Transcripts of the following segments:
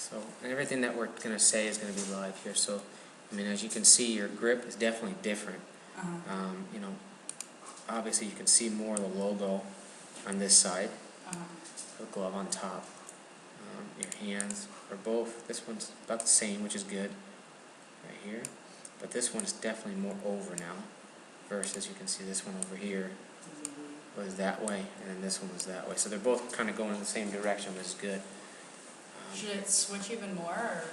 So everything that we're going to say is going to be live here. So, I mean, as you can see, your grip is definitely different. You know, obviously you can see more of the logo on this side, the glove on top. Your hands are both, this one's about the same, which is good, right here. But this one is definitely more over now, versus you can see this one over here was that way, and then this one was that way. So they're both kind of going in the same direction, which is good. Should it switch even more, or?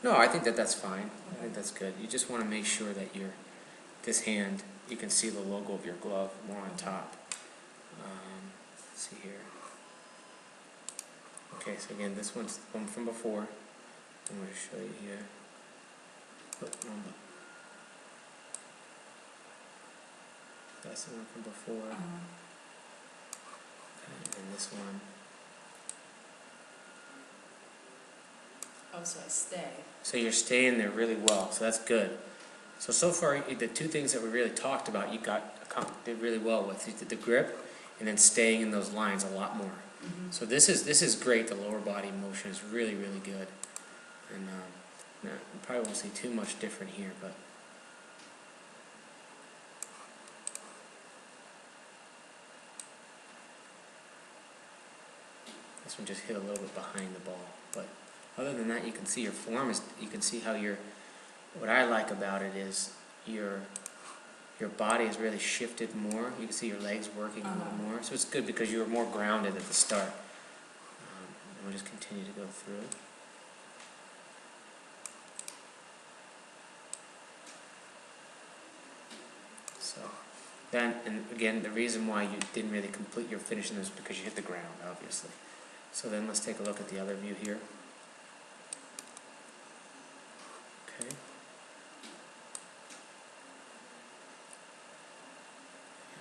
No, I think that that's fine. I think that's good. You just want to make sure that this hand, you can see the logo of your glove more on top. Let's see here. Okay, so again, this one's the one from before. I'm going to show you here. That's the one from before. And this one. Oh, so I stay. So you're staying there really well, so that's good. So far, the two things that we really talked about, you did really well with. You did the grip, and then staying in those lines a lot more. So this is great. The lower body motion is really, really good. And you probably won't see too much different here, but this one just hit a little bit behind the ball. But other than that, you can see your form is. You can see how what I like about it is your body is really shifted more. You can see your legs working a little more. So it's good because you were more grounded at the start. And we'll just continue to go through. So then, and again, the reason why you didn't really complete your finishing is because you hit the ground, obviously. So then let's take a look at the other view here. Okay.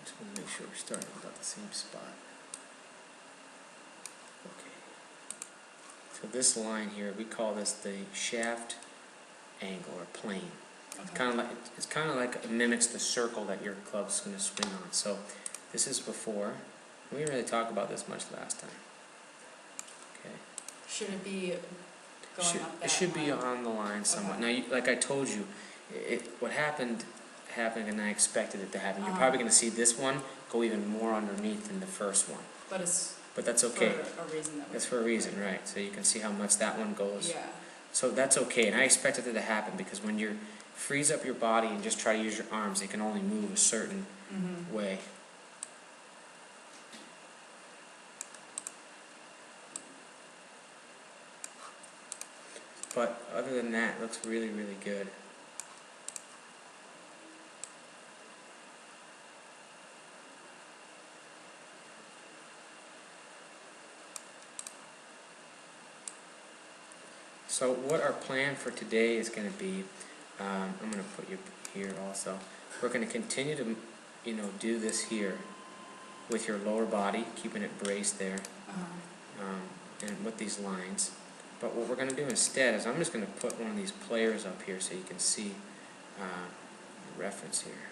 Just want to make sure we're starting about the same spot. Okay. So this line here, we call this the shaft angle or plane. It's kind of like it mimics the circle that your club's going to swing on. So this is before. We didn't really talk about this much last time. Okay. Should it be going up that It should be line? on the line somewhat. Now, like I told you, what happened, and I expected it to happen. You're probably going to see this one go even more underneath than the first one. But that's okay. For a reason. That's for a reason, right? So you can see how much that one goes. Yeah. So that's okay, and I expected it to happen because when you freeze up your body and just try to use your arms, they can only move a certain way. But other than that, it looks really, really good. So what our plan for today is going to be, I'm going to put you here also. We're going to continue to, do this here with your lower body, keeping it braced there, and with these lines. But what we're going to do instead is I'm just going to put one of these players up here so you can see the reference here.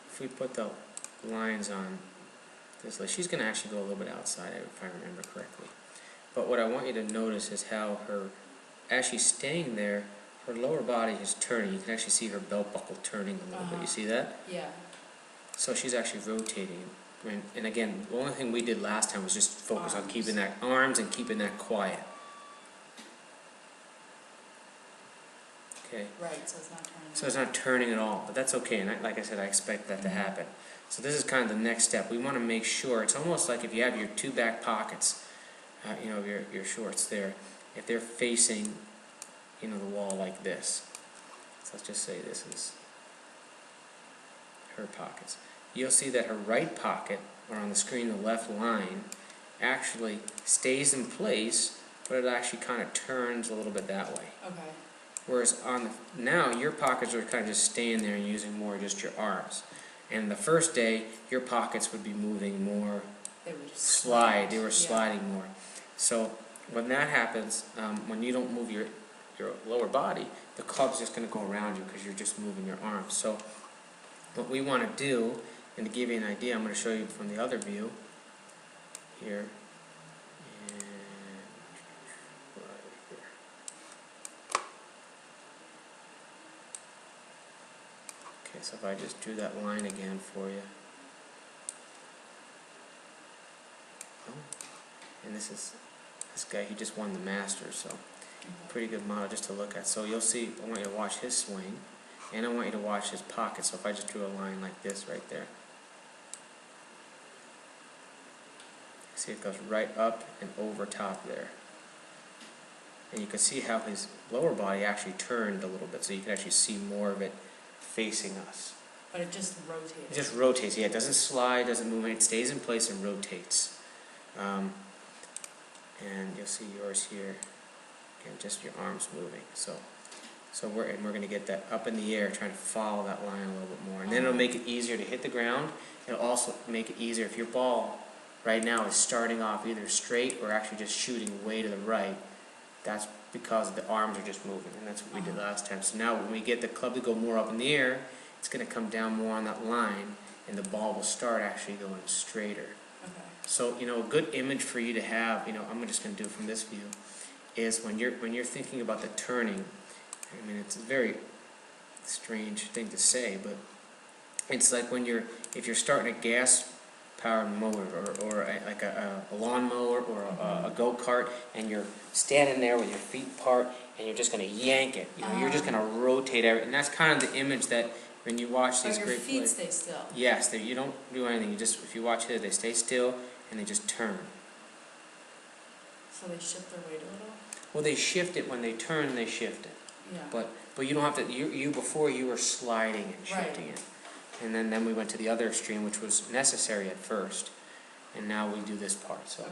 If we put the lines on this list, she's going to actually go a little bit outside, if I remember correctly. But what I want you to notice is how as she's staying there, her lower body is turning. You can actually see her belt buckle turning a little bit. You see that? Yeah. So she's actually rotating. And again, the only thing we did last time was just focus on keeping that arms and keeping that quiet. Okay. Right, so it's not turning. So it's not turning at all, but that's okay. And like I said, I expect that to happen. So this is kind of the next step. We want to make sure, it's almost like if you have your two back pockets, your shorts there, if they're facing, the wall like this. So let's just say this is her pockets. You'll see that her right pocket, or on the screen the left line, actually stays in place, but it actually kind of turns a little bit that way. Okay. Whereas now your pockets are kind of just staying there and using more just your arms. And the first day, your pockets would be moving more. They would just slide. They were sliding more. So when that happens, when you don't move your lower body, the club's just going to go around you because you're just moving your arms. So what we want to do, and to give you an idea, I'm going to show you from the other view here. And right here. so if I just drew that line again for you. Oh, and this guy, he just won the Masters, so pretty good model just to look at. So you'll see, I want you to watch his swing, and I want you to watch his pocket. So if I just drew a line like this right there, see it goes right up and over top there. And you can see how his lower body actually turned a little bit, so you can actually see more of it facing us. But it just rotates. It just rotates, yeah, it doesn't slide, doesn't move, it stays in place and rotates. And you'll see yours here, again, just your arms moving. So we're going to get that up in the air, trying to follow that line a little bit more. And then it'll make it easier to hit the ground. It'll also make it easier if your ball right now is starting off either straight or actually just shooting way to the right. That's because the arms are just moving, and that's what we did last time. So now when we get the club to go more up in the air, it's going to come down more on that line, and the ball will start actually going straighter. Okay. So, you know, a good image for you to have, you know, I'm just going to do it from this view, is when you're thinking about the turning. I mean, it's a very strange thing to say, but it's like if you're starting a gas-powered motor or like a lawnmower or a go-kart, and you're standing there with your feet apart, and you're just going to yank it. You know, you're just going to rotate everything. And that's kind of the image that when you watch these great feet players. stay still. Yes, you don't do anything. You just, if you watch it, they stay still and they just turn. So they shift their weight a little? Well, they shift it when they turn. They shift it. Yeah. But you don't have to. You before you were sliding and shifting it, and then we went to the other extreme, which was necessary at first, and now we do this part. So. Okay.